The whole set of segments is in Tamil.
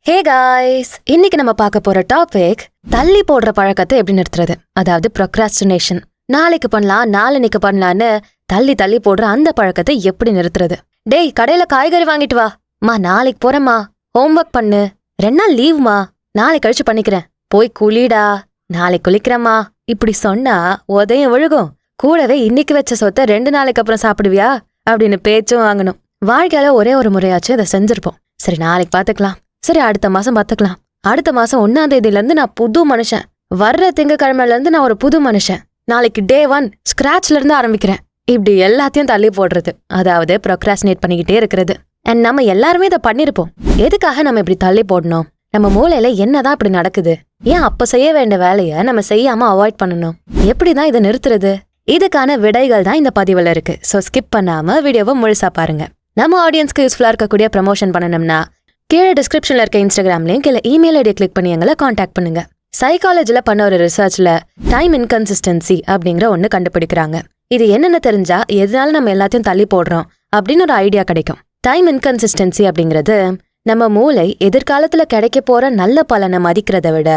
ஹே காய்ஸ், இன்னைக்கு நம்ம பார்க்க போற டாபிக் தள்ளி போடுற பழக்கத்தை எப்படி நிறுத்துறது, அதாவது ப்ரொக்ராஸ்டினேஷன். நாளைக்கு பண்ணலாம், நாளைக்கு பண்ணலான்னு தள்ளி தள்ளி போடுற அந்த பழக்கத்தை எப்படி நிறுத்துறது. டேய், கடையில காய்கறி வாங்கிட்டு வா, நாளைக்கு போறேம்மா. ஹோம்ஒர்க் பண்ணு, 2 நாள் லீவ்மா, நாளைக்கு கழிச்சு பண்ணிக்கிறேன். போய் குளிடா, நாளைக்கு குளிக்கிறேம்மா. இப்படி சொன்னா உதயம் விழுகும். கூடவே இன்னைக்கு வச்ச சொத்தை 2 நாளைக்கு அப்புறம் சாப்பிடுவியா அப்படின்னு பேச்சும் வாங்கணும். வாழ்க்கையில ஒரே ஒரு முறையாச்சும் இதை செஞ்சிருப்போம். சரி, நாளைக்கு பாத்துக்கலாம், சரி அடுத்த மாசம் பாத்துக்கலாம், அடுத்த மாசம் 1ஆம் தேதியில இருந்து நான் புது மனுஷன், வர்ற திங்கக்கிழமையில இருந்து நான் ஒரு புது மனுஷன், நாளைக்கு டே 1 ஸ்கிராச்ல இருந்து ஆரம்பிக்கிறேன். இப்படி எல்லாத்தையும் தள்ளி போடுறது, அதாவது ப்ரொக்ராஸ்டினேட் பண்ணிக்கிட்டே இருக்கிறது. அண்ட் நம்ம எல்லாருமே இதை பண்ணிருப்போம். எதுக்காக நம்ம இப்படி தள்ளி போடணும்? நம்ம மூளையில என்னதான் இப்படி நடக்குது? ஏன் அப்ப செய்ய வேண்டிய வேலையை நம்ம செய்யாம அவாய்ட் பண்ணணும்? எப்படிதான் இதை நிறுத்துறது? இதுக்கான விடைகள் தான் இந்த பதிவுல இருக்கு. சோ ஸ்கிப் பண்ணாம வீடியோவை முழுசா பாருங்க. நம்ம ஆடியன்ஸ்க்கு யூஸ்ஃபுல்லா இருக்கக்கூடிய ப்ரமோஷன் பண்ணணும்னா கீழே டிஸ்கிரிப்ஷன்ல இருக்க இன்ஸ்டாகிராம் லிங்க் இல்ல இமெயில் ஐடியை கிளிக் பண்ணி எங்களை காண்டாக்ட் பண்ணுங்க. சைக்காலஜில பண்ண ஒரு ரிசர்ச்ல டைம் இன்கன்சிஸ்டன்சி அப்படிங்கிற ஒண்ணு கண்டுபிடிக்கிறாங்க. இது என்னன்னு தெரிஞ்சா எதனால நம்ம எல்லாத்தையும் தள்ளி போடுறோம் அப்படின்னு ஒரு ஐடியா கிடைக்கும். டைம் இன்கன்சிஸ்டன்சி அப்படிங்கிறது நம்ம மூளை எதிர்காலத்துல கிடைக்க போற நல்ல பலனை மதிக்கிறத விட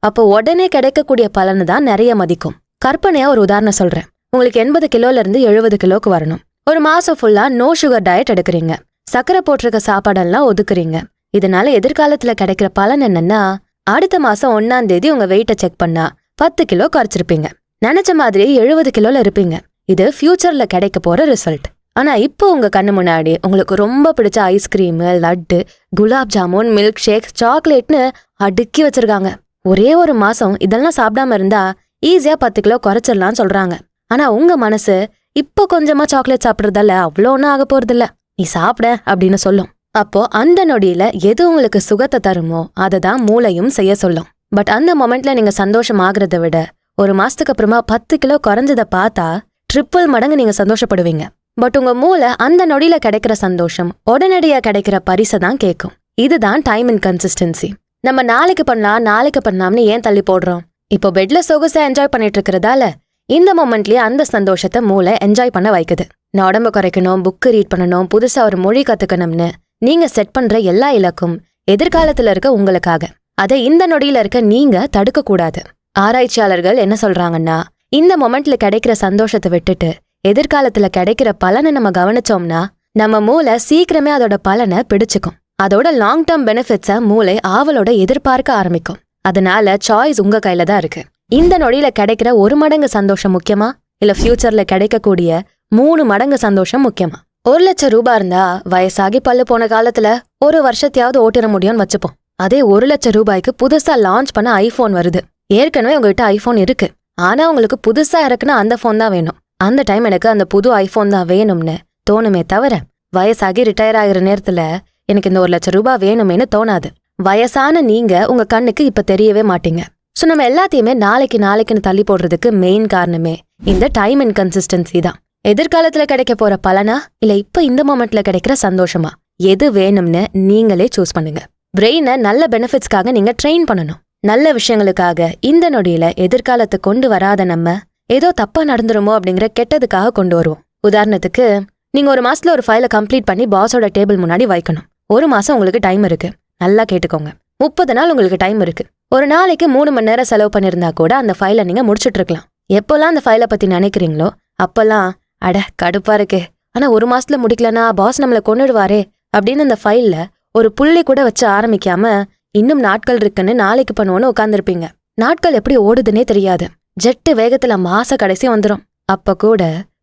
அப்போ உடனே கிடைக்கக்கூடிய பலனை தான் நிறைய மதிக்கும். கற்பனையா ஒரு உதாரணம் சொல்றேன். உங்களுக்கு 80 கிலோல இருந்து 70 கிலோக்கு வரணும். ஒரு மாசம் ஃபுல்லா நோ சுகர் டயட் எடுக்கிறீங்க, சக்கரை போட்டிருக்க சாப்பாடெல்லாம் ஒதுக்குறீங்க. இதனால எதிர்காலத்துல கிடைக்கிற பலன் என்னன்னா, அடுத்த மாசம் 1ஆம் தேதி உங்க வெயிட்டை செக் பண்ணா 10 கிலோ குறைச்சிருப்பீங்க. நினைச்ச மாதிரி 70 கிலோல இருப்பீங்க. இது ஃபியூச்சர்ல கிடைக்க போற ரிசல்ட். ஆனா இப்போ உங்க கண்ணு முன்னாடி உங்களுக்கு ரொம்ப பிடிச்ச ice cream, laddu, gulab jamun, milk shake, சாக்லேட்னு அடுக்கி வச்சிருக்காங்க. ஒரே ஒரு மாசம் இதெல்லாம் சாப்பிடாம இருந்தா ஈஸியா 10 கிலோ குறைச்சிடலாம்னு சொல்றாங்க. ஆனா உங்க மனசு இப்போ கொஞ்சமா சாக்லேட் சாப்பிடுறதால அவ்வளோ ஒன்றும் ஆக போறதில்ல, நீ சாப்பிட அப்படின்னு சொல்லும். அப்போ அந்த நொடியில எது உங்களுக்கு சுகத்தை தருமோ அதை தான் மூளையும் செய்ய சொல்லும். பட் அந்த மொமெண்ட்ல நீங்க சந்தோஷம் ஆகுறத விட ஒரு மாசத்துக்கு அப்புறமா 10 கிலோ குறைஞ்சதை பார்த்தா ட்ரிபிள் மடங்கு நீங்க சந்தோஷப்படுவீங்க. பட் உங்க மூளை அந்த நொடியில கிடைக்கிற சந்தோஷம் உடனடியா கிடைக்கிற பரிசை தான் கேட்கும். இதுதான் டைம் இன்கன்சிஸ்டன்சி. நம்ம நாளைக்கு பண்ணலாம்னு ஏன் தள்ளி போடுறோம்? இப்போ பெட்ல சொகுசா என்ஜாய் பண்ணிட்டு இருக்கிறதால இந்த மொமெண்ட்லயே அந்த சந்தோஷத்தை மூளை என்ஜாய் பண்ண வைக்குது. நான் உடம்பு குறைக்கணும், புக்கு ரீட் பண்ணணும், புதுசா ஒரு மொழி கத்துக்கணும்னு நீங்க செட் பண்ற எல்லா இலக்கும் எதிர்காலத்துல இருக்க உங்களுக்காக. அதை இந்த நொடியில இருக்க நீங்க தடுக்க கூடாது. ஆராய்ச்சியாளர்கள் என்ன சொல்றாங்கன்னா, இந்த மொமெண்ட்ல கிடைக்கிற சந்தோஷத்தை விட்டுட்டு எதிர்காலத்துல கிடைக்கிற பலனை நம்ம கவனிச்சோம்னா நம்ம மூளை சீக்கிரமே அதோட பலனை பிடிச்சுக்கும். அதோட லாங் டேர்ம் பெனிஃபிட்ஸை மூளை ஆவலோட எதிர்பார்க்க ஆரம்பிக்கும். அதனால சாய்ஸ் உங்க கையில தான் இருக்கு. இந்த நொடியில கிடைக்கிற 1 மடங்கு சந்தோஷம் முக்கியமா, இல்ல ஃபியூச்சர்ல கிடைக்கக்கூடிய 3 மடங்கு சந்தோஷம் முக்கியமா? 1 லட்சம் ரூபாய் இருந்தா வயசாகி பல்லு போன காலத்துல 1 வருஷத்தையாவது ஓட்டிட முடியும்னு வச்சுப்போம். அதே 1 லட்சம் ரூபாய்க்கு புதுசா லான்ச் பண்ண ஐபோன் வருது. ஏற்கனவே உங்ககிட்ட ஐபோன் இருக்கு, ஆனா உங்களுக்கு புதுசா இருக்குன்னா அந்த போன் தான் வேணும். அந்த டைம் எனக்கு அந்த புது ஐபோன் தான் வேணும்னு தோணுமே தவிர வயசாகி ரிட்டையர் ஆகிற நேரத்துல எனக்கு இந்த 1 லட்சம் ரூபாய் வேணுமேனு தோணாது. வயசான நீங்க உங்க கண்ணுக்கு இப்ப தெரியவே மாட்டீங்க. சோ நம்ம எல்லாத்தையுமே நாளைக்குன்னு தள்ளி போடுறதுக்கு மெயின் காரணமே இந்த டைம் இன்கன்சிஸ்டன்சி தான். எதிர்காலத்துல கிடைக்க போற பலனா இல்ல இப்ப இந்த மொமெண்ட்ல கிடைக்கிற சந்தோஷமா, எது வேணும்னு நீங்களே சூஸ் பண்ணுங்க. பிரெயினை நல்ல பெனிஃபிட்ஸ்க்காக நீங்க ட்ரெயின் பண்ணணும். நல்ல விஷயங்களுக்காக இந்த நொடியில எதிர்காலத்தை கொண்டு வராத நம்ம ஏதோ தப்பா நடந்துருமோ அப்படிங்கிற கெட்டதுக்காக கொண்டு வருவோம். உதாரணத்துக்கு, நீங்க ஒரு மாசத்துல ஒரு ஃபைலை கம்ப்ளீட் பண்ணி பாஸோட டேபிள் முன்னாடி வைக்கணும். 1 மாசம் உங்களுக்கு டைம் இருக்கு. நல்லா கேட்டுக்கோங்க, 30 நாள் உங்களுக்கு டைம் இருக்கு. ஒரு நாளைக்கு 3 மணி நேரம் செலவு பண்ணிருந்தா கூட அந்த ஃபைலை நீங்க முடிச்சுட்டு இருக்கலாம். எப்பெல்லாம் அந்த ஃபைலை பத்தி நினைக்கிறீங்களோ அப்பெல்லாம் அட கடுப்பா இருக்கு, ஆனா 1 மாசத்துல முடிக்கலனா பாஸ் நம்மள கொன்னுடுவாரே அப்படின்னு அந்த ஃபைல்ல ஒரு புள்ளி கூட வச்சு ஆரம்பிக்காம இன்னும் நாட்கள் இருக்குன்னு நாளைக்கு பண்ணுவோன்னு உட்காந்துருப்பீங்க. நாட்கள் எப்படி ஓடுதுன்னே தெரியாது. ஜெட்டு வேகத்துல மாச கடைசி வந்துடும். அப்ப கூட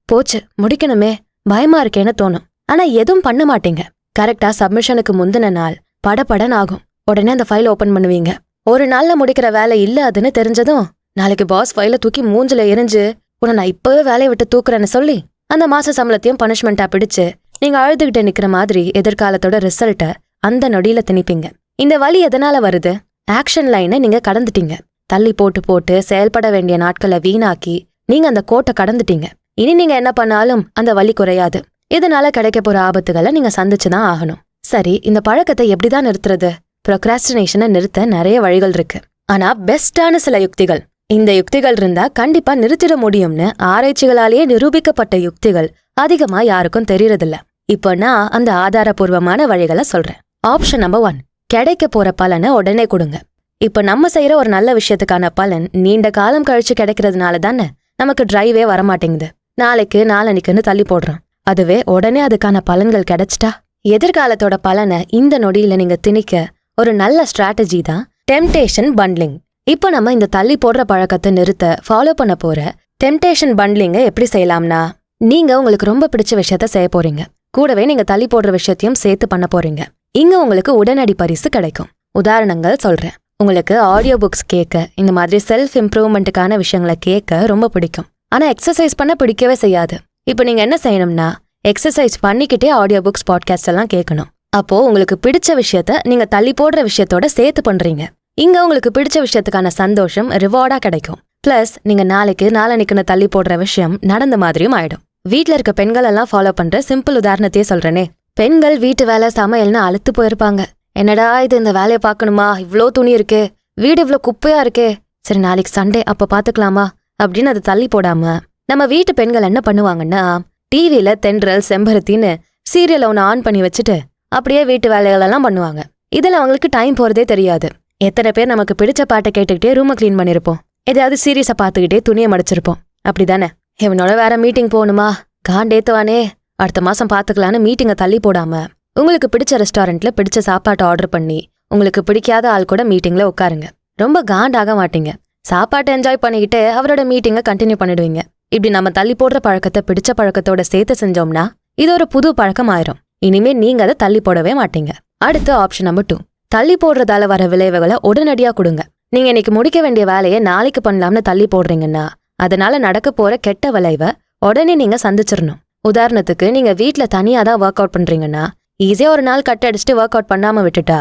போச்சு முடிக்கணுமே, பயமா இருக்கேன்னு தோணும். ஆனா எதுவும் பண்ண மாட்டீங்க. கரெக்டா சப்மிஷனுக்கு முந்தின நாள் படபடன் ஆகும். உடனே அந்த ஃபைல் ஓபன் பண்ணுவீங்க. ஒரு நாள்ல முடிக்கிற வேலை இல்ல அதுன்னு தெரிஞ்சதும் நாளைக்கு பாஸ் ஃபைல தூக்கி மூஞ்சில எரிஞ்சு உன்னை நான் இப்பவே வேலையை விட்டு தூக்குறேன்னு சொல்லி அந்த மாச சம்பளத்தையும் பனிஷ்மெண்டா பிடிச்சு நீங்க அழுதுகிட்டு நிக்கிற மாதிரி எதிர்காலத்தோட ரிசல்ட்ட அந்த நொடியில திணிப்பீங்க. இந்த வலி எதனால வருது? ஆக்ஷன் லைனை நீங்க கடந்துட்டீங்க. தள்ளி போட்டு செயல்பட வேண்டிய நாட்களை வீணாக்கி நீங்க அந்த கோட்டை கடந்துட்டீங்க. இனி நீங்க என்ன பண்ணாலும் அந்த வலி குறையாது. இதனால கிடைக்க போற ஆபத்துகளை நீங்க சந்திச்சுதான் ஆகணும். சரி, இந்த பழக்கத்தை எப்படிதான் நிறுத்துறது? ப்ரொக்ராஸ்டினேஷனை நிறுத்த நிறைய வழிகள் இருக்கு. ஆனா பெஸ்டான சில யுக்திகள், இந்த யுக்திகள் இருந்தா கண்டிப்பா நிறுத்திட முடியும்னு ஆராய்ச்சிகளாலேயே நிரூபிக்கப்பட்ட யுக்திகள் அதிகமா யாருக்கும் தெரியறதில்ல. இப்போ நான் அந்த ஆதாரபூர்வமான வழிகளை சொல்றேன். ஆப்ஷன் நம்பர் 1, கிடைக்க போற பலனை உடனே கொடுங்க. இப்ப நம்ம செய்யற ஒரு நல்ல விஷயத்துக்கான பலன் நீண்ட காலம் கழிச்சு கிடைக்கிறதுனால தானே நமக்கு டிரைவே வரமாட்டேங்குது. நாளைக்கு நாளன்னைக்குன்னு தள்ளி போடுறோம். அதுவே உடனே அதுக்கான பலன்கள் கிடைச்சிட்டா எதிர்காலத்தோட பலனை இந்த நொடியில நீங்க திணிக்க ஒரு நல்ல ஸ்ட்ராட்டஜி தான் டெம்டேஷன் பண்ட்லிங். இப்போ நம்ம இந்த தள்ளி போடுற பழக்கத்தை நிறுத்த ஃபாலோ பண்ண போற டெம்டேஷன் பண்ட்லிங்க எப்படி செய்யலாம்னா, நீங்க உங்களுக்கு ரொம்ப பிடிச்ச விஷயத்த செய்ய போறீங்க, கூடவே நீங்க தள்ளி போடுற விஷயத்தையும் சேர்த்து பண்ண போறீங்க. இங்க உங்களுக்கு உடனடி பரிசு கிடைக்கும். உதாரணங்கள் சொல்றேன். உங்களுக்கு ஆடியோ புக்ஸ் கேட்க, இந்த மாதிரி செல்ஃப் இம்ப்ரூவ்மெண்ட்டுக்கான விஷயங்களை கேட்க ரொம்ப பிடிக்கும். ஆனா எக்ஸசைஸ் பண்ண பிடிக்கவே செய்யாது. இப்போ நீங்க என்ன செய்யணும்னா, எக்ஸசைஸ் பண்ணிக்கிட்டே ஆடியோ புக்ஸ் பாட்காஸ்ட் எல்லாம் கேட்கணும். அப்போ உங்களுக்கு பிடிச்ச விஷயத்த நீங்க தள்ளி போடுற விஷயத்தோட சேர்த்து பண்றீங்க. இங்க உங்களுக்கு பிடிச்ச விஷயத்துக்கான சந்தோஷம் ரிவார்டா கிடைக்கும். பிளஸ் நீங்க நாளைக்கு நாளன்னைக்குன்னு தள்ளி போடுற விஷயம் நடந்த மாதிரியும் ஆயிடும். வீட்ல இருக்க பெண்கள் எல்லாம் ஃபாலோ பண்ற சிம்பிள் உதாரணத்தையே சொல்றேனே. பெண்கள் வீட்டு வேலை சமையல்னு அழுத்து போயிருப்பாங்க. என்னடா இது, இந்த வேலையை பார்க்கணுமா, இவ்ளோ துணி இருக்கே, வீடு இவ்ளோ குப்பையா இருக்கே, சரி நாளைக்கு சண்டே அப்ப பாத்துக்கலாமா அப்படின்னு அதை தள்ளி போடாம நம்ம வீட்டு பெண்கள் என்ன பண்ணுவாங்கன்னா, டிவியில தென்றல் செம்பருத்தின்னு சீரியல் ஒன்று ஆன் பண்ணி வச்சுட்டு அப்படியே வீட்டு வேலைகளெல்லாம் பண்ணுவாங்க. இதுல அவங்களுக்கு டைம் போறதே தெரியாது. எத்தனை பேர் நமக்கு பிடிச்ச பாட்டை கேட்டுக்கிட்டே ரூமை கிளீன் பண்ணிருப்போம், ஏதாவது சீரியஸை பார்த்துக்கிட்டே துணியை மடிச்சிருப்போம். அப்படிதானே? இவனோட வேற மீட்டிங் போகணுமா, காண்டேத்துவானே, அடுத்த மாசம் பாத்துக்கலான்னு மீட்டிங்கை தள்ளி போடாம உங்களுக்கு பிடிச்ச ரெஸ்டாரண்ட்ல பிடிச்ச சாப்பாட்டை ஆர்டர் பண்ணி உங்களுக்கு பிடிக்காத ஆள் கூட மீட்டிங்ல உட்காருங்க. ரொம்ப காண்டாக மாட்டீங்க. சாப்பாட்டை என்ஜாய் பண்ணிக்கிட்டு அவரோட மீட்டிங்கை கண்டினியூ பண்ணிடுவீங்க. இப்படி நம்ம தள்ளி போடுற பழக்கத்தை பிடிச்ச பழக்கத்தோட சேர்த்து செஞ்சோம்னா இது ஒரு புது பழக்கம் ஆயிரும். இனிமே நீங்க அதை தள்ளி போடவே மாட்டீங்க. அடுத்த ஆப்ஷன் நம்பர் 2, தள்ளி போடுறதால வர விளைவுகளை உடனடியா கொடுங்க. நீங்க இன்னைக்கு முடிக்க வேண்டிய வேலையை நாளைக்கு பண்ணலாம்னு தள்ளி போடுறீங்கன்னா அதனால நடக்க போற கெட்ட விளைவை உடனே நீங்க சந்திச்சிடணும். உதாரணத்துக்கு, நீங்க வீட்ல தனியா தான் ஒர்க் அவுட் பண்றீங்கன்னா ஈஸியா ஒரு நாள் கட் அடிச்சுட்டு ஒர்க் அவுட் பண்ணாம விட்டுட்டா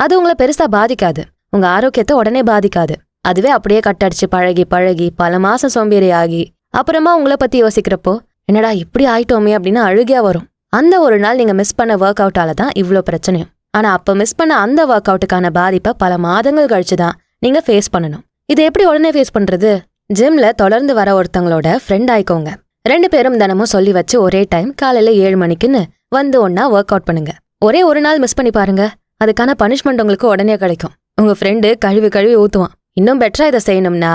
அது உங்களை பெருசா பாதிக்காது, உங்க ஆரோக்கியத்தை உடனே பாதிக்காது. அதுவே அப்படியே கட் அடிச்சு பழகி பழகி பல மாசம் சோம்பேறி ஆகி அப்புறமா உங்களை பத்தி யோசிக்கிறப்போ என்னடா இப்படி ஆயிட்டோமே அப்படின்னு அழுகியா வரும். அந்த ஒரு நாள் நீங்க மிஸ் பண்ண ஒர்க் அவுட்டால தான் இவ்ளோ பிரச்சனையும். ஆனா அப்ப மிஸ் பண்ண அந்த ஒர்க் அவுட்டுக்கான பாதிப்பை பல மாதங்கள் கழிச்சுதான் நீங்க ஃபேஸ் பண்ணணும். இது எப்படி உடனே ஃபேஸ் பண்றது? ஜிம்ல தொடர்ந்து வர ஒருத்தங்களோட ஃப்ரெண்ட் ஆயிக்கோங்க. 2 பேரும் தினமும் சொல்லி வச்சு ஒரே டைம் காலையில 7 மணிக்குன்னு வந்து ஒன்னா ஒர்க் அவுட் பண்ணுங்க. ஒரே ஒரு நாள் மிஸ் பண்ணி பாருங்க, அதுக்கான பனிஷ்மெண்ட் உங்களுக்கு உடனே கிடைக்கும். உங்க ஃப்ரெண்டு கழுவி கழுவி ஊத்துவான். இன்னும் பெட்டரா இதை செய்யணும்னா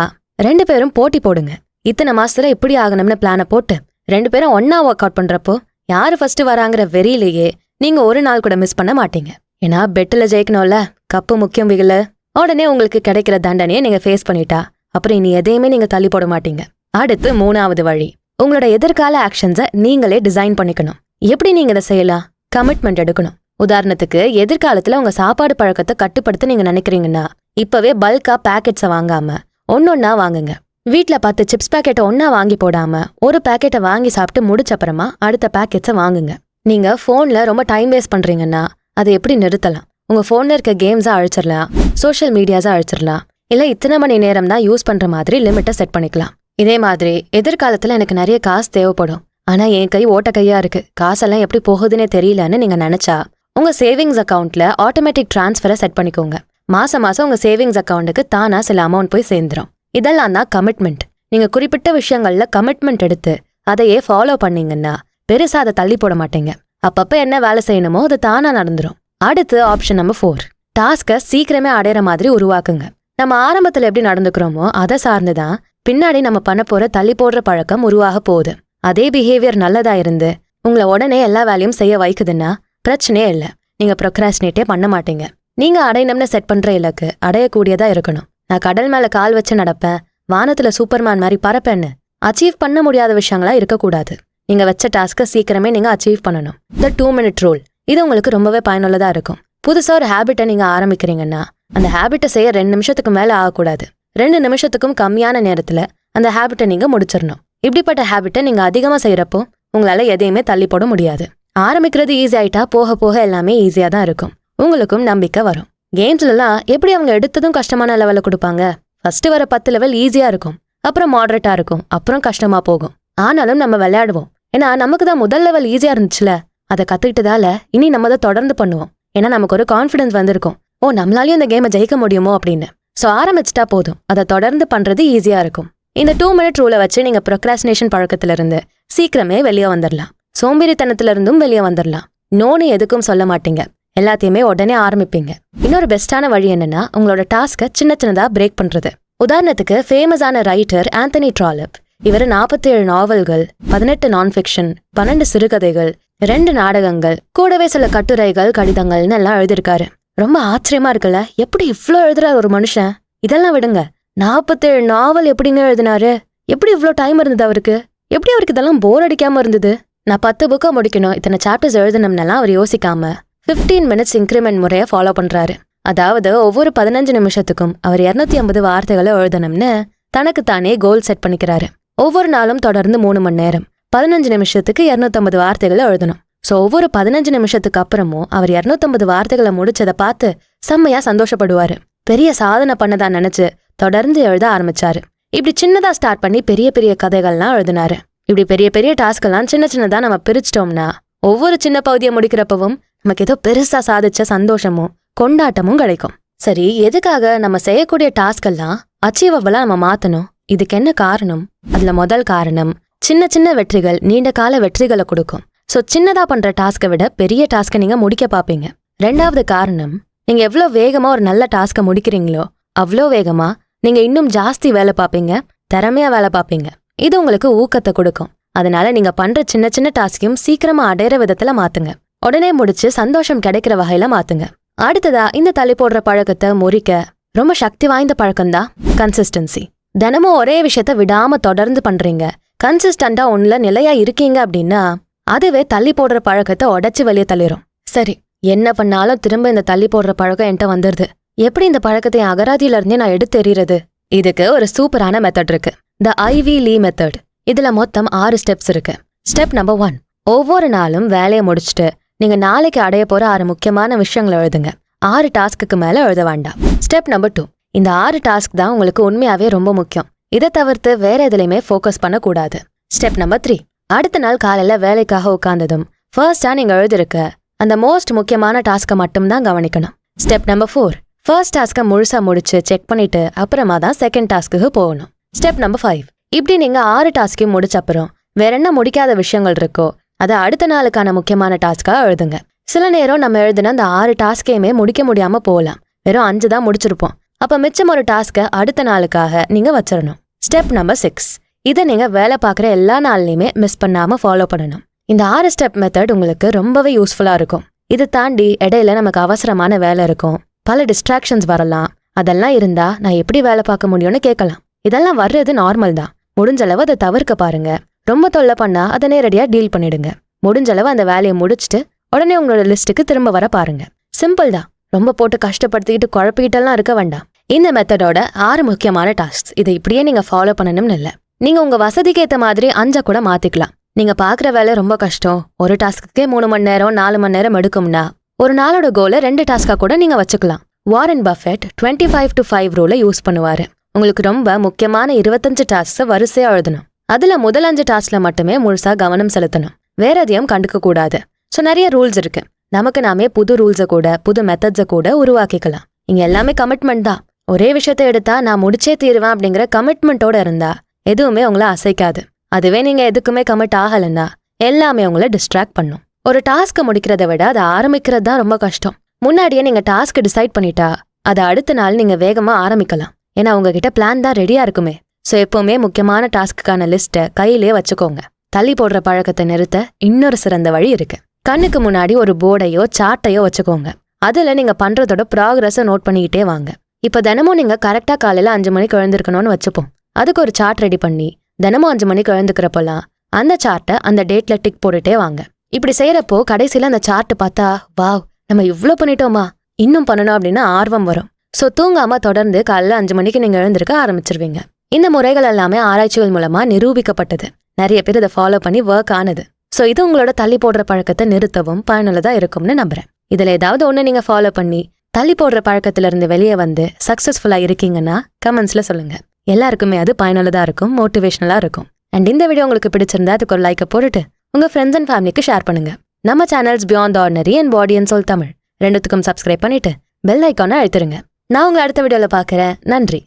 2 பேரும் போட்டி போடுங்க. இத்தனை மாசத்துல இப்படி ஆகணும்னு பிளான போட்டு 2 பேரும் ஒன்னா ஒர்க் அவுட் பண்றப்போ யாரு ஃபர்ஸ்ட் வராங்கிற வெறியிலேயே நீங்க ஒரு நாள் கூட மிஸ் பண்ண மாட்டீங்க. ஏன்னா பெட்டில ஜெயிக்கணும்ல, கப்பு முக்கியம் விகல. உடனே உங்களுக்கு கிடைக்கிற தண்டனையை நீங்க ஃபேஸ் பண்ணிட்டா அப்புறம் இனி எதையுமே நீங்க தள்ளி போட மாட்டீங்க. அடுத்து 3வது வழி, உங்களோட எதிர்கால ஆக்ஷன்ஸை நீங்களே டிசைன் பண்ணிக்கணும். எப்படி நீங்க இதை செய்யலாம்? கமிட்மெண்ட் எடுக்கணும். உதாரணத்துக்கு, எதிர்காலத்துல உங்க சாப்பாடு பழக்கத்தை கட்டுப்படுத்த நீங்க நினைக்கிறீங்கன்னா இப்பவே பல்கா பேக்கெட்ஸை வாங்காம ஒன்னொன்னா வாங்குங்க. வீட்ல 10 சிப்ஸ் பேக்கெட்டை ஒன்னா வாங்கி போடாம ஒரு பேக்கெட்டை வாங்கி சாப்பிட்டு முடிச்ச அப்புறமா அடுத்த பேக்கெட்ஸை வாங்குங்க. நீங்க போன்ல ரொம்ப டைம் வேஸ்ட் பண்றீங்கன்னா அதை எப்படி நிறுத்தலாம்? உங்க போன்ல இருக்க கேம்ஸா அழிச்சிடலாம், சோஷியல் மீடியாஸா அழிச்சிடலாம், இல்ல இத்தனை மணி நேரம் தான் யூஸ் பண்ற மாதிரி லிமிட்டை செட் பண்ணிக்கலாம். இதே மாதிரி எதிர்காலத்துல எனக்கு நிறைய காசு தேவைப்படும், ஆனா என் கை ஓட்ட கையா இருக்கு, காசெல்லாம் எப்படி போகுதுன்னே தெரியலன்னு நீங்க நினைச்சா உங்க சேவிங்ஸ் அக்கௌண்ட்ல ஆட்டோமேட்டிக் டிரான்ஸ்ஃபரை செட் பண்ணிக்கோங்க. மாசம் மாசம் உங்க சேவிங்ஸ் அக்கௌண்ட்டுக்கு தானா சில அமௌண்ட் போய் சேர்ந்துரும். இதெல்லாம் தான் கமிட்மெண்ட். நீங்க குறிப்பிட்ட விஷயங்கள்ல கமிட்மெண்ட் எடுத்து அதையே ஃபாலோ பண்ணீங்கன்னா பெருசா அதை தள்ளி போட மாட்டீங்க. அப்பப்ப என்ன வேலை செய்யணுமோ அது தானா நடந்துரும். அடுத்து ஆப்ஷன் நம்பர் 4, டாஸ்கை சீக்கிரமே அடையிற மாதிரி உருவாக்குங்க. நம்ம ஆரம்பத்துல எப்படி நடந்துக்கிறோமோ அதை சார்ந்துதான் பின்னாடி நம்ம பண்ண போற தள்ளி போடுற பழக்கம் உருவாக போகுது. அதே பிஹேவியர் நல்லதா இருந்து உங்களை உடனே எல்லா வேலையும் செய்ய வைக்குதுன்னா பிரச்சனையே இல்லை. நீங்க ப்ரொக்ராஸ்டினேட்டே பண்ண மாட்டீங்க. நீங்க அடையணும்னு செட் பண்ற இலக்கு அடையக்கூடியதா இருக்கணும். நான் கடல் மேல கால் வச்சு நடப்பேன், வானத்துல சூப்பர்மேன் மாதிரி பறப்பேன்னு அச்சீவ் பண்ண முடியாத விஷயங்களா இருக்கக்கூடாது. நீங்க வச்ச டாஸ்கை சீக்கிரமே நீங்க அச்சீவ் பண்ணணும். த 2 minute ரூல், இது உங்களுக்கு ரொம்பவே பயனுள்ளதா இருக்கும். புதுசா ஒரு ஹேபிட்டை நீங்க ஆரம்பிக்கிறீங்கன்னா அந்த ஹேபிட்டை செய்ய 2 நிமிஷத்துக்கு மேல ஆகக்கூடாது. 2 நிமிஷத்துக்கும் கம்மியான நேரத்துல அந்த ஹேபிட்டை நீங்க முடிச்சிடணும். இப்படிப்பட்ட ஹேபிட்டை நீங்க அதிகமா செய்யறப்போ உங்களால எதையுமே தள்ளி போட முடியாது. ஆரம்பிக்கிறது ஈஸி ஆயிட்டா போக போக எல்லாமே ஈஸியா தான் இருக்கும். உங்களுக்கும் நம்பிக்கை வரும். கேம்ஸ்லாம் எப்படி அவங்க எடுத்ததும் கஷ்டமான லெவல்ல கொடுப்பாங்க? ஃபர்ஸ்ட் வர 10 லெவல் ஈஸியா இருக்கும், அப்புறம் மாடரேட்டா இருக்கும், அப்புறம் கஷ்டமா போகும். ஆனாலும் நம்ம விளையாடுவோம். ஏன்னா நமக்கு தான் முதல் லெவல் ஈஸியா இருந்துச்சுல, அதை கத்துக்கிட்டதால இனி நம்ம அதை தொடர்ந்து பண்ணுவோம். ஏன்னா நமக்கு ஒரு கான்ஃபிடன்ஸ் வந்திருக்கும், ஓ நம்மளாலையும் இந்த கேமை ஜெயிக்க முடியுமோ அப்படின்னு. ஸோ ஆரம்பிச்சிட்டா போதும், அதை தொடர்ந்து பண்றது ஈஸியா இருக்கும். இந்த 2 minute ரூலை வச்சு நீங்க ப்ரொக்ராஸ்டினேஷன் பழக்கத்துல இருந்து சீக்கிரமே வெளியே வந்துடலாம். சோம்பேறித்தனத்துல இருந்தும் வெளியே வந்துடலாம். நோன்னு எதுக்கும் சொல்ல மாட்டீங்க. எல்லாத்தையுமே உடனே ஆரம்பிப்பீங்க. இன்னொரு பெஸ்டான வழி என்னன்னா உங்களோட டாஸ்கை சின்ன சின்னதா பிரேக் பண்றது. உதாரணத்துக்கு ஃபேமஸான ரைட்டர் ஆந்தனி ட்ராலப். இவர் 47 நாவல்கள், 18 நான் ஃபிக்ஷன், 12 சிறுகதைகள், 2 நாடகங்கள், கூடவே சில கட்டுரைகள், கடிதங்கள்னு எல்லாம் எழுதியிருக்காரு. ரொம்ப ஆச்சரியமா இருக்குல்ல, எப்படி இவ்ளோ எழுதுறாரு ஒரு மனுஷன். இதெல்லாம் விடுங்க, 47 நாவல் எப்படிங்க எழுதினாரு? எப்படி இவ்ளோ டைம் இருந்தது அவருக்கு? எப்படி அவருக்கு இதெல்லாம் போர் அடிக்காம இருந்தது? நான் 10 புக்கை முடிக்கணும், இத்தனை சாப்டர்ஸ் எழுதணும்னெல்லாம் அவர் யோசிக்காம 15 மினிட்ஸ் இன்க்ரிமெண்ட் முறையை ஃபாலோ பண்றாரு. அதாவது ஒவ்வொரு 15 நிமிஷத்துக்கும் அவர் 250 வார்த்தைகளை எழுதணும்னு தனக்கு தானே கோல் செட் பண்ணிக்கிறாரு. ஒவ்வொரு நாளும் தொடர்ந்து 3 மணி நேரம் 15 நிமிஷத்துக்கு 250 வார்த்தைகளை எழுதணும். ஸோ ஒவ்வொரு 15 நிமிஷத்துக்கு அப்புறமும் அவர் 250 வார்த்தைகளை முடிச்சதை பார்த்து செம்மையா சந்தோஷப்படுவாரு. பெரிய சாதனை பண்ணதா நினைச்சு தொடர்ந்து எழுத ஆரம்பிச்சாரு. இப்படி சின்னதா ஸ்டார்ட் பண்ணி பெரிய பெரிய கதைகள்லாம் எழுதினாரு. இப்படி பெரிய பெரிய டாஸ்கெல்லாம் சின்ன சின்னதா நம்ம பிரிச்சிட்டோம்னா ஒவ்வொரு சின்ன பகுதியை முடிக்கிறப்பவும் நமக்கு ஏதோ பெருசா சாதிச்ச சந்தோஷமும் கொண்டாட்டமும் கிடைக்கும். சரி, எதுக்காக நம்ம செய்யக்கூடிய டாஸ்கெல்லாம் அச்சீவபிளா நம்ம மாத்தணும்? இதுக்கு என்ன காரணம்? அதுல முதல் காரணம், சின்ன சின்ன வெற்றிகள் நீண்ட கால வெற்றிகளை கொடுக்கும். ஸோ சின்னதா பண்ற டாஸ்கை விட பெரிய டாஸ்கை நீங்க முடிக்க பாப்பீங்க. 2வது காரணம், நீங்க எவ்வளவு வேகமா ஒரு நல்ல டாஸ்கை முடிக்கிறீங்களோ அவ்வளோ வேகமா நீங்க இன்னும் ஜாஸ்தி வேலை பார்ப்பீங்க, திறமையா வேலை பார்ப்பீங்க. இது உங்களுக்கு ஊக்கத்தை கொடுக்கும். அதனால நீங்க பண்ற சின்ன சின்ன டாஸ்கையும் சீக்கிரமா அடையிற விதத்துல மாத்துங்க. உடனே முடிச்சு சந்தோஷம் கிடைக்கிற வகையில மாத்துங்க. அடுத்ததா, இந்த தள்ளி போடுற பழக்கத்தை முறிக்க ரொம்ப சக்தி வாய்ந்த பழக்கம்தான் கன்சிஸ்டன்சி. தினமும் ஒரே விஷயத்த விடாம தொடர்ந்து பண்றீங்க, கன்சிஸ்டண்டா ஒண்ணுல நிலையா இருக்கீங்க அப்படின்னா அதுவே தள்ளி போடுற பழக்கத்தை உடைச்சு வெளியே தள்ளிரும். சரி, என்ன பண்ணாலும் திரும்ப இந்த தள்ளி போடுற பழக்கம் என்கிட்ட வந்துருது, எப்படி இந்த பழக்கத்தை அகராதியில இருந்தே நான் எடுத்து எறிகிறது? இதுக்கு ஒரு சூப்பரான மெத்தட் இருக்கு, த ஐவி லீ மெத்தட். இதுல மொத்தம் 6 ஸ்டெப்ஸ் இருக்கு. ஸ்டெப் நம்பர் 1, ஒவ்வொரு நாளும் வேலையை முடிச்சுட்டு நீங்க நாளைக்கு அடைய போற 6 முக்கியமான விஷயங்களை எழுதுங்க. 6 டாஸ்க்கு மேல எழுத வேண்டாம். ஸ்டெப் நம்பர் 2, இந்த 6 டாஸ்க் தான் உங்களுக்கு உண்மையாவே ரொம்ப முக்கியம். இதை தவிர்த்து வேற எதுலையுமே ஃபோக்கஸ் பண்ணக்கூடாது. ஸ்டெப் நம்பர் 3, அடுத்த நாள் காலையில வேலைக்காக உட்கார்ந்ததும் ஃபர்ஸ்டா நீங்க எழுதிருக்க அந்த மோஸ்ட் முக்கியமான டாஸ்கை மட்டும்தான் கவனிக்கணும். ஸ்டெப் நம்பர் 4, ஃபர்ஸ்ட் டாஸ்கை முழுசா முடிச்சு செக் பண்ணிட்டு அப்புறமா தான் செகண்ட் டாஸ்க்கு போகணும். ஸ்டெப் நம்பர் 5, இப்படி நீங்க 6 டாஸ்கையும் முடிச்ச அப்புறம் வேற என்ன முடிக்காத விஷயங்கள் இருக்கோ அதை அடுத்த நாளுக்கான முக்கியமான டாஸ்கா எழுதுங்க. சில நேரம் நம்ம எழுதுன அந்த 6 டாஸ்கையுமே முடிக்க முடியாம போகலாம், வெறும் 5 தான் முடிச்சிருப்போம். அப்ப மிச்சம் ஒரு டாஸ்கை அடுத்த நாளுக்காக நீங்க வச்சிடணும். ஸ்டெப் நம்பர் 6, இதை நீங்க வேலை பார்க்குற எல்லா நாள்லையுமே மிஸ் பண்ணாம ஃபாலோ பண்ணணும். இந்த 6 ஸ்டெப் மெத்தட் உங்களுக்கு ரொம்பவே யூஸ்ஃபுல்லா இருக்கும். இதை தாண்டி இடையில நமக்கு அவசரமான வேலை இருக்கும், பல டிஸ்ட்ராக்ஷன்ஸ் வரலாம். அதெல்லாம் இருந்தா நான் எப்படி வேலை பார்க்க முடியும்னு கேட்கலாம். இதெல்லாம் வர்றது நார்மல் தான். முடிஞ்சளவு அதை தவிர்க்க பாருங்க. ரொம்ப தொல்லை பண்ணா அதை நேரடியா டீல் பண்ணிடுங்க. முடிஞ்சளவு அந்த வேலையை முடிச்சுட்டு உடனே உங்களோட லிஸ்ட்டுக்கு திரும்ப வர பாருங்க. சிம்பிள் தான், ரொம்ப போட்டு கஷ்டப்படுத்திக்கிட்டு குழப்பிக்கிட்டெல்லாம் இருக்க வேண்டாம். இந்த மெத்தடோட 6 முக்கியமான டாஸ்க், இதை இப்படியே நீங்க ஃபாலோ பண்ணணும்னு இல்லை. நீங்க உங்க வசதிக்கு ஏற்ற மாதிரி 5 கூட மாத்திக்கலாம். நீங்க பாக்குற வேலை ரொம்ப கஷ்டம், ஒரு டாஸ்க்குக்கே 3 மணி நேரம் 4 மணி நேரம் எடுக்கும்னா ஒரு நாளோட கோலை 2 டாஸ்கா கூட நீங்க வச்சுக்கலாம். வாரன் பஃபெட் 25-5 ரூலை யூஸ் பண்ணுவாரு. உங்களுக்கு ரொம்ப முக்கியமான 25 டாஸ்க் வரிசையா எழுதணும். அதுல முதல் 5 டாஸ்க்ல மட்டுமே முழுசா கவனம் செலுத்தணும், வேற எதையும் கண்டுக்க கூடாது. ஸோ நிறைய ரூல்ஸ் இருக்கு. நமக்கு நாமே புது ரூல்ஸை கூட புது மெத்தட்ஸை கூட உருவாக்கிக்கலாம். இங்க எல்லாமே கமிட்மெண்ட் தான். ஒரே விஷயத்த எடுத்தா நான் முடிச்சே தீருவேன் அப்படிங்கிற கமிட்மெண்ட்டோட இருந்தா எதுவுமே உங்களை அசைக்காது. அதுவே நீங்க எதுக்குமே கமிட் ஆகலைன்னா எல்லாமே உங்களை டிஸ்ட்ராக்ட் பண்ணும். ஒரு டாஸ்க்கை முடிக்கிறத விட அதை ஆரம்பிக்கிறது தான் ரொம்ப கஷ்டம். முன்னாடியே நீங்க டாஸ்க் டிசைட் பண்ணிட்டா அதை அடுத்த நாள் நீங்க வேகமா ஆரம்பிக்கலாம். ஏன்னா உங்ககிட்ட பிளான் தான் ரெடியா இருக்குமே. ஸோ எப்பவுமே முக்கியமான டாஸ்க்குக்கான லிஸ்ட்டை கையிலேயே வச்சுக்கோங்க. தள்ளி போடுற பழக்கத்தை நிறுத்த இன்னொரு சிறந்த வழி இருக்கு. கண்ணுக்கு முன்னாடி ஒரு போர்டையோ சார்ட்டையோ வச்சுக்கோங்க. அதுல நீங்க பண்றதோட ப்ராக்ரஸை நோட் பண்ணிக்கிட்டே வாங்க. இப்ப தினமும் நீங்க கரெக்டா காலையில 5 மணிக்கு எழுந்திருக்கணும்னு வச்சுப்போம். அதுக்கு ஒரு சார்ட் ரெடி பண்ணி தினமும் 5 மணிக்கு எழுந்துக்கிறப்பெல்லாம் அந்த சார்ட்டை அந்த டேட்ல டிக் போட்டுட்டே வாங்க. இப்படி செய்யறப்போ கடைசியில அந்த சார்ட் பார்த்தா வாவ் நம்ம இவ்ளோ பண்ணிட்டோமா, இன்னும் பண்ணணும் அப்படின்னு ஆர்வம் வரும். ஸோ தூங்காம தொடர்ந்து காலையில 5 மணிக்கு நீங்க எழுந்திருக்க ஆரம்பிச்சிருவீங்க. இந்த முறைகள் எல்லாமே ஆராய்ச்சிகள் மூலமா நிரூபிக்கப்பட்டது. நிறைய பேர் இதை ஃபாலோ பண்ணி ஒர்க் ஆனது. ஸோ இது உங்களோட தள்ளி போடுற பழக்கத்தை நிறுத்தவும் பயனுள்ளதா இருக்கும்னு நம்புறேன். இதுல ஏதாவது ஒண்ணு நீங்க ஃபாலோ பண்ணி தள்ளி போடுற பழக்கத்துல இருந்து வெளியே வந்து சக்சஸ்ஃபுல்லா இருக்கீங்கன்னா கமெண்ட்ஸ்ல சொல்லுங்க. எல்லாருக்குமே அது பயனுள்ளதா இருக்கும், மோட்டிவேஷனலா இருக்கும். அண்ட் இந்த வீடியோ உங்களுக்கு பிடிச்சிருந்தா அதுக்கு ஒரு லைக்கை போட்டுட்டு உங்க ஃப்ரெண்ட்ஸ் அண்ட் ஃபேமிலிக்கு ஷேர் பண்ணுங்க. நம்ம channels beyond ordinary and body and soul Tamil 2த்துக்கும் சப்ஸ்கிரைப் பண்ணிட்டு பெல் ஐக்கானை அழுத்துருங்க. நான் உங்களை அடுத்த வீடியோல பார்க்கறேன். நன்றி.